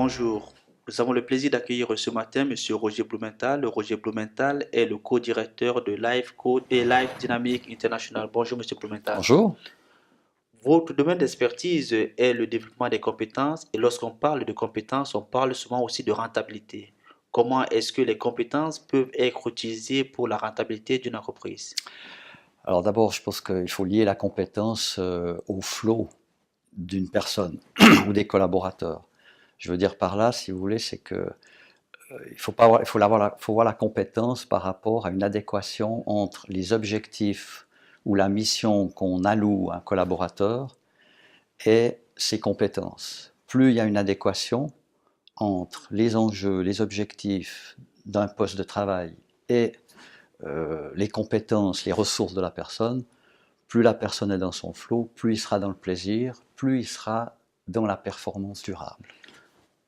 Bonjour, nous avons le plaisir d'accueillir ce matin Monsieur Roger Blumenthal. Roger Blumenthal est le co-directeur de Life Code et Life Dynamic International. Bonjour Monsieur Blumenthal. Bonjour. Votre domaine d'expertise est le développement des compétences et lorsqu'on parle de compétences, on parle souvent aussi de rentabilité. Comment est-ce que les compétences peuvent être utilisées pour la rentabilité d'une entreprise? Alors d'abord, je pense qu'il faut lier la compétence au flow d'une personne ou des collaborateurs. Je veux dire par là, si vous voulez, c'est que faut voir la compétence par rapport à une adéquation entre les objectifs ou la mission qu'on alloue à un collaborateur et ses compétences. Plus il y a une adéquation entre les enjeux, les objectifs d'un poste de travail et les compétences, les ressources de la personne, plus la personne est dans son flow, plus il sera dans le plaisir, plus il sera dans la performance durable.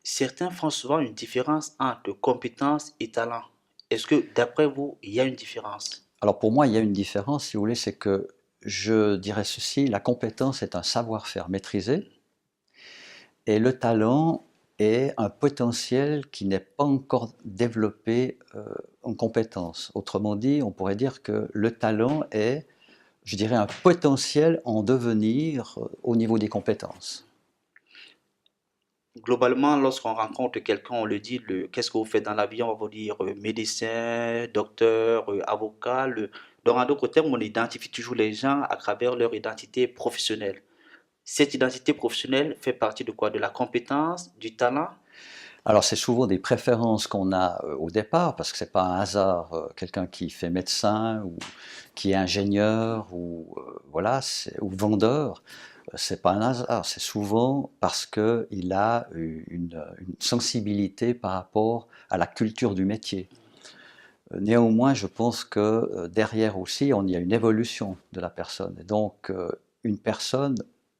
Certains font souvent une différence entre compétences et talent. Est-ce que d'après vous, il y a une différence? Alors pour moi, il y a une différence, si vous voulez, c'est que je dirais ceci, la compétence est un savoir-faire maîtrisé et le talent est un potentiel qui n'est pas encore développé en compétence. Autrement dit, on pourrait dire que le talent est, je dirais, un potentiel en devenir au niveau des compétences. Globalement, lorsqu'on rencontre quelqu'un, on le dit, qu'est-ce que vous faites dans la vie? On va vous dire médecin, docteur, avocat. Donc, en d'autres termes, on identifie toujours les gens à travers leur identité professionnelle. Cette identité professionnelle fait partie de quoi? De la compétence, du talent? Alors c'est souvent des préférences qu'on a au départ, parce que c'est pas un hasard, quelqu'un qui fait médecin ou qui est ingénieur ou voilà, ou vendeur, c'est pas un hasard, c'est souvent parce qu'il a une sensibilité par rapport à la culture du métier. Néanmoins, je pense que derrière aussi, on y a une évolution de la personne. Et donc, une personne,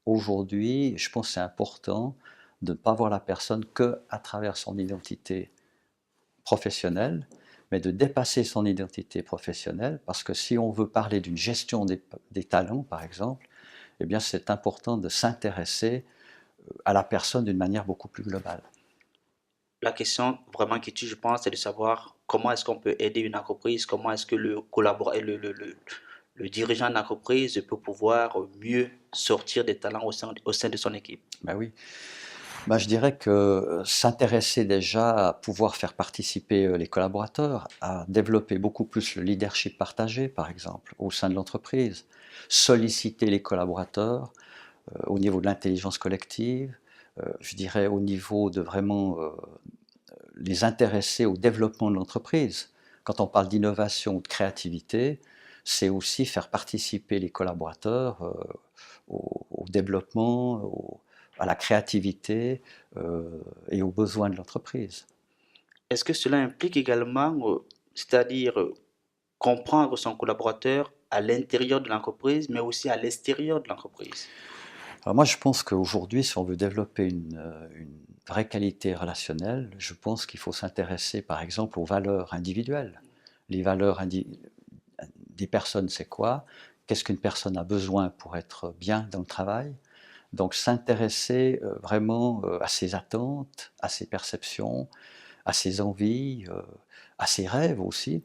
aujourd'hui, je pense que c'est important de ne pas voir la personne qu'à travers son identité professionnelle, mais de dépasser son identité professionnelle, parce que si on veut parler d'une gestion des talents, par exemple, eh bien, c'est important de s'intéresser à la personne d'une manière beaucoup plus globale. La question vraiment qui tue, je pense, c'est de savoir comment est-ce qu'on peut aider une entreprise, comment est-ce que le collaborateur, le dirigeant d'entreprise peut pouvoir mieux sortir des talents au sein de son équipe. Ben oui. Ben, je dirais que s'intéresser déjà à pouvoir faire participer les collaborateurs, à développer beaucoup plus le leadership partagé, par exemple, au sein de l'entreprise, solliciter les collaborateurs au niveau de l'intelligence collective, je dirais au niveau de vraiment les intéresser au développement de l'entreprise. Quand on parle d'innovation ou de créativité, c'est aussi faire participer les collaborateurs au développement, à la créativité et aux besoins de l'entreprise. Est-ce que cela implique également, c'est-à-dire comprendre son collaborateur à l'intérieur de l'entreprise, mais aussi à l'extérieur de l'entreprise? Alors moi, je pense qu'aujourd'hui, si on veut développer une vraie qualité relationnelle, je pense qu'il faut s'intéresser, par exemple, aux valeurs individuelles. Les valeurs des personnes, c'est quoi? Qu'est-ce qu'une personne a besoin pour être bien dans le travail? Donc s'intéresser vraiment à ses attentes, à ses perceptions, à ses envies, à ses rêves aussi,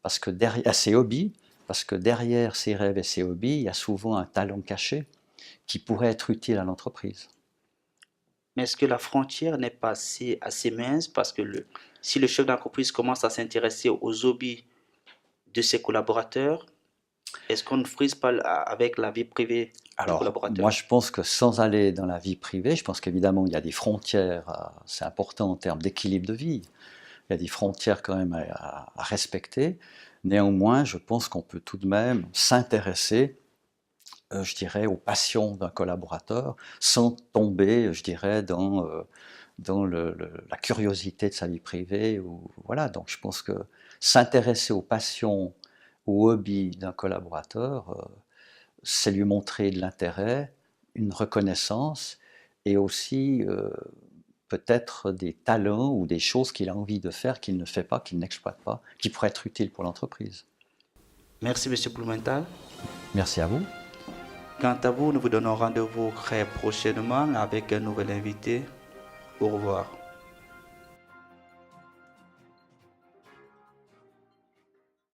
parce que à ses hobbies, parce que derrière ses rêves et ses hobbies, il y a souvent un talent caché qui pourrait être utile à l'entreprise. Mais est-ce que la frontière n'est pas assez mince parce que si le chef d'entreprise commence à s'intéresser aux hobbies de ses collaborateurs, est-ce qu'on ne frise pas avec la vie privée du Alors, moi, collaborateur? je pense que sans aller dans la vie privée, je pense qu'évidemment, il y a des frontières, c'est important en termes d'équilibre de vie. Il y a des frontières quand même à respecter. Néanmoins, je pense qu'on peut tout de même s'intéresser, je dirais, aux passions d'un collaborateur sans tomber, je dirais, dans la curiosité de sa vie privée. Voilà, donc je pense que s'intéresser aux passions, aux hobbies d'un collaborateur, c'est lui montrer de l'intérêt, une reconnaissance et aussi peut-être des talents ou des choses qu'il a envie de faire qu'il ne fait pas, qu'il n'exploite pas, qui pourraient être utiles pour l'entreprise. Merci, Monsieur Blumenthal. Merci à vous. Quant à vous, nous vous donnons rendez-vous très prochainement avec un nouvel invité. Au revoir.